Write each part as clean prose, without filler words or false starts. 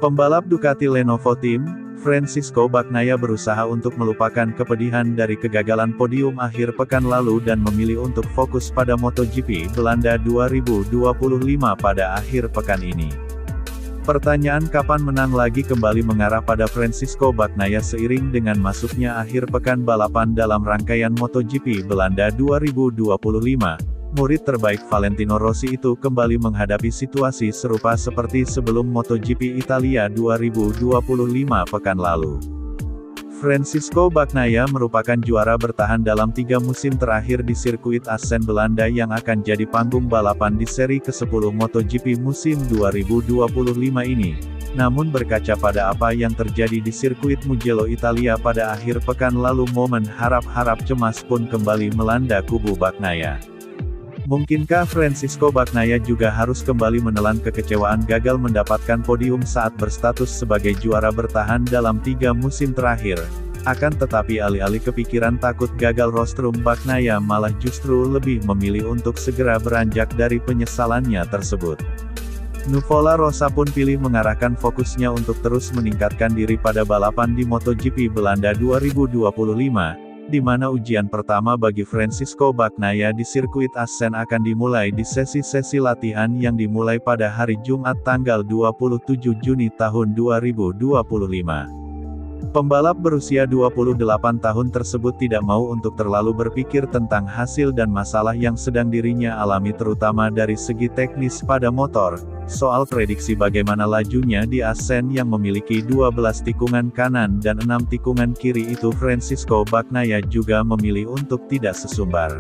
Pembalap Ducati Lenovo Team, Francisco Bagnaia berusaha untuk melupakan kepedihan dari kegagalan podium akhir pekan lalu dan memilih untuk fokus pada MotoGP Belanda 2025 pada akhir pekan ini. Pertanyaan kapan menang lagi kembali mengarah pada Francisco Bagnaia seiring dengan masuknya akhir pekan balapan dalam rangkaian MotoGP Belanda 2025. Murid terbaik Valentino Rossi itu kembali menghadapi situasi serupa seperti sebelum MotoGP Italia 2025 pekan lalu. Francisco Bagnaia merupakan juara bertahan dalam 3 musim terakhir di sirkuit Assen Belanda yang akan jadi panggung balapan di seri ke-10 MotoGP musim 2025 ini. Namun berkaca pada apa yang terjadi di sirkuit Mugello Italia pada akhir pekan lalu, momen harap-harap cemas pun kembali melanda kubu Bagnaia. Mungkinkah Francisco Bagnaia juga harus kembali menelan kekecewaan gagal mendapatkan podium saat berstatus sebagai juara bertahan dalam 3 musim terakhir? Akan tetapi alih-alih kepikiran takut gagal rostrum, Bagnaia malah justru lebih memilih untuk segera beranjak dari penyesalannya tersebut. Nuvola Rosa pun pilih mengarahkan fokusnya untuk terus meningkatkan diri pada balapan di MotoGP Belanda 2025. Di mana ujian pertama bagi Francisco Bagnaia di sirkuit Assen akan dimulai di sesi-sesi latihan yang dimulai pada hari Jumat tanggal 27 Juni tahun 2025. Pembalap berusia 28 tahun tersebut tidak mau untuk terlalu berpikir tentang hasil dan masalah yang sedang dirinya alami terutama dari segi teknis pada motor. Soal prediksi bagaimana lajunya di Assen yang memiliki 12 tikungan kanan dan 6 tikungan kiri itu, Francisco Bagnaia juga memilih untuk tidak sesumbar.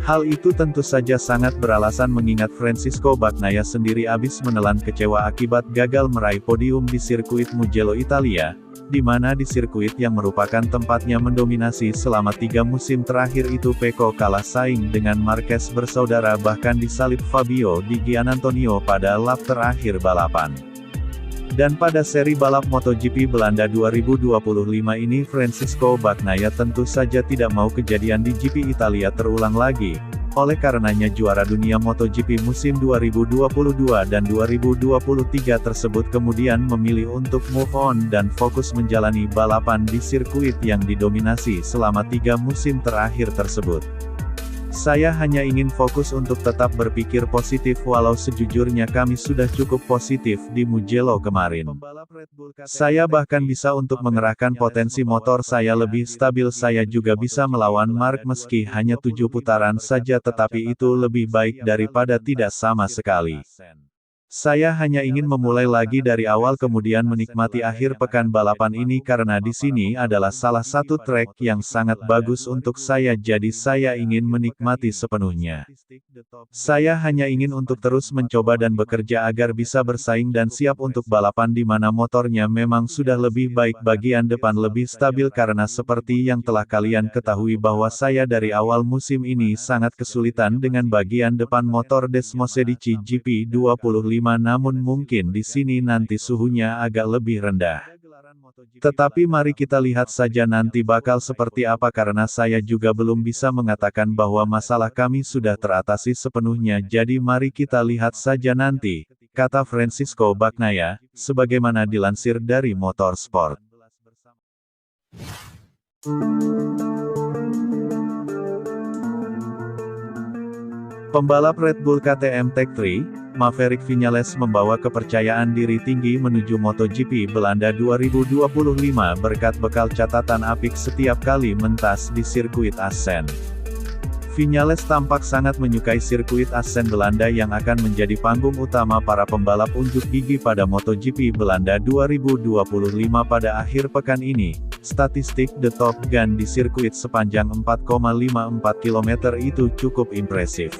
Hal itu tentu saja sangat beralasan mengingat Francisco Bagnaia sendiri habis menelan kecewa akibat gagal meraih podium di sirkuit Mugello Italia, di mana di sirkuit yang merupakan tempatnya mendominasi selama 3 musim terakhir itu Pecco kalah saing dengan Marquez bersaudara bahkan disalip Fabio Di Giannantonio pada lap terakhir balapan. Dan pada seri balap MotoGP Belanda 2025 ini Francisco Bagnaia tentu saja tidak mau kejadian di GP Italia terulang lagi. Oleh karenanya juara dunia MotoGP musim 2022 dan 2023 tersebut kemudian memilih untuk move on dan fokus menjalani balapan di sirkuit yang didominasi selama 3 musim terakhir tersebut. Saya hanya ingin fokus untuk tetap berpikir positif walau sejujurnya kami sudah cukup positif di Mugello kemarin. Saya bahkan bisa untuk mengerahkan potensi motor saya lebih stabil, saya juga bisa melawan Mark meski hanya 7 putaran saja tetapi itu lebih baik daripada tidak sama sekali. Saya hanya ingin memulai lagi dari awal kemudian menikmati akhir pekan balapan ini karena di sini adalah salah satu trek yang sangat bagus untuk saya jadi saya ingin menikmati sepenuhnya. Saya hanya ingin untuk terus mencoba dan bekerja agar bisa bersaing dan siap untuk balapan di mana motornya memang sudah lebih baik, bagian depan lebih stabil karena seperti yang telah kalian ketahui bahwa saya dari awal musim ini sangat kesulitan dengan bagian depan motor Desmosedici GP25 namun mungkin di sini nanti suhunya agak lebih rendah. Tetapi mari kita lihat saja nanti bakal seperti apa karena saya juga belum bisa mengatakan bahwa masalah kami sudah teratasi sepenuhnya jadi mari kita lihat saja nanti, kata Francisco Bagnaia, sebagaimana dilansir dari Motorsport. Pembalap Red Bull KTM Tech3, Maverick Viñales membawa kepercayaan diri tinggi menuju MotoGP Belanda 2025 berkat bekal catatan apik setiap kali mentas di sirkuit Assen. Viñales tampak sangat menyukai sirkuit Assen Belanda yang akan menjadi panggung utama para pembalap unjuk gigi pada MotoGP Belanda 2025 pada akhir pekan ini. Statistik The Top Gun di sirkuit sepanjang 4,54 km itu cukup impresif.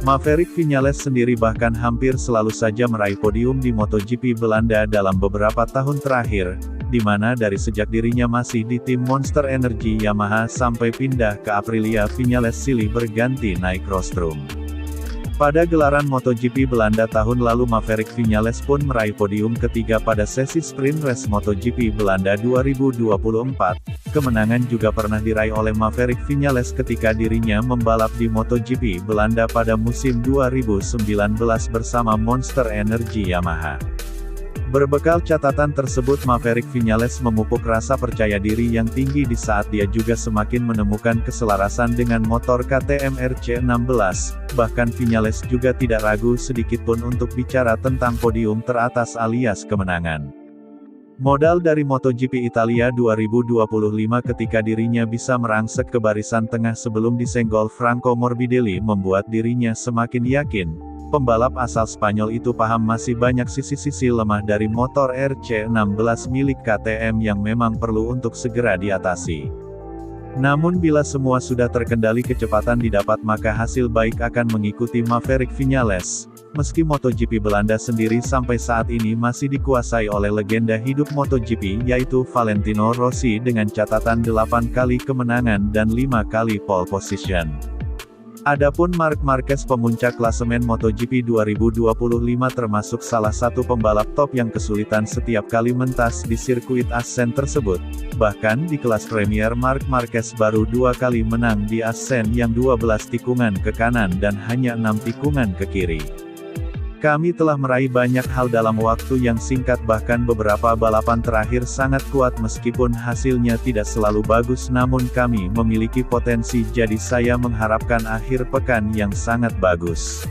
Maverick Viñales sendiri bahkan hampir selalu saja meraih podium di MotoGP Belanda dalam beberapa tahun terakhir, di mana dari sejak dirinya masih di tim Monster Energy Yamaha sampai pindah ke Aprilia Viñales silih berganti naik rostrum. Pada gelaran MotoGP Belanda tahun lalu Maverick Viñales pun meraih podium ketiga pada sesi sprint race MotoGP Belanda 2024. Kemenangan juga pernah diraih oleh Maverick Viñales ketika dirinya membalap di MotoGP Belanda pada musim 2019 bersama Monster Energy Yamaha. Berbekal catatan tersebut Maverick Viñales memupuk rasa percaya diri yang tinggi di saat dia juga semakin menemukan keselarasan dengan motor KTM RC16, bahkan Viñales juga tidak ragu sedikitpun untuk bicara tentang podium teratas alias kemenangan. Modal dari MotoGP Italia 2025 ketika dirinya bisa merangsek ke barisan tengah sebelum disenggol Franco Morbidelli membuat dirinya semakin yakin. Pembalap asal Spanyol itu paham masih banyak sisi-sisi lemah dari motor RC16 milik KTM yang memang perlu untuk segera diatasi. Namun bila semua sudah terkendali kecepatan didapat maka hasil baik akan mengikuti Maverick Viñales. Meski MotoGP Belanda sendiri sampai saat ini masih dikuasai oleh legenda hidup MotoGP yaitu Valentino Rossi dengan catatan 8 kali kemenangan dan 5 kali pole position. Adapun Marc Marquez pemuncak klasemen MotoGP 2025 termasuk salah satu pembalap top yang kesulitan setiap kali mentas di sirkuit Assen tersebut. Bahkan di kelas Premier Marc Marquez baru 2 kali menang di Assen yang 12 tikungan ke kanan dan hanya 6 tikungan ke kiri. Kami telah meraih banyak hal dalam waktu yang singkat bahkan beberapa balapan terakhir sangat kuat meskipun hasilnya tidak selalu bagus namun kami memiliki potensi jadi saya mengharapkan akhir pekan yang sangat bagus.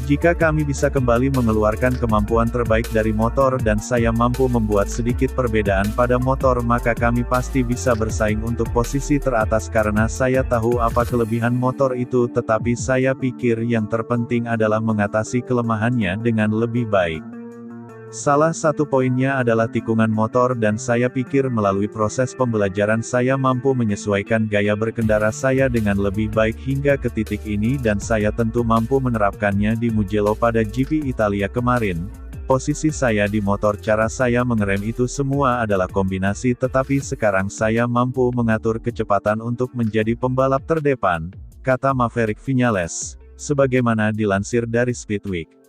Jika kami bisa kembali mengeluarkan kemampuan terbaik dari motor dan saya mampu membuat sedikit perbedaan pada motor maka kami pasti bisa bersaing untuk posisi teratas karena saya tahu apa kelebihan motor itu tetapi saya pikir yang terpenting adalah mengatasi kelemahannya dengan lebih baik. Salah satu poinnya adalah tikungan motor dan saya pikir melalui proses pembelajaran saya mampu menyesuaikan gaya berkendara saya dengan lebih baik hingga ke titik ini dan saya tentu mampu menerapkannya di Mugello pada GP Italia kemarin. Posisi saya di motor cara saya mengerem itu semua adalah kombinasi tetapi sekarang saya mampu mengatur kecepatan untuk menjadi pembalap terdepan, kata Maverick Viñales, sebagaimana dilansir dari Speedweek.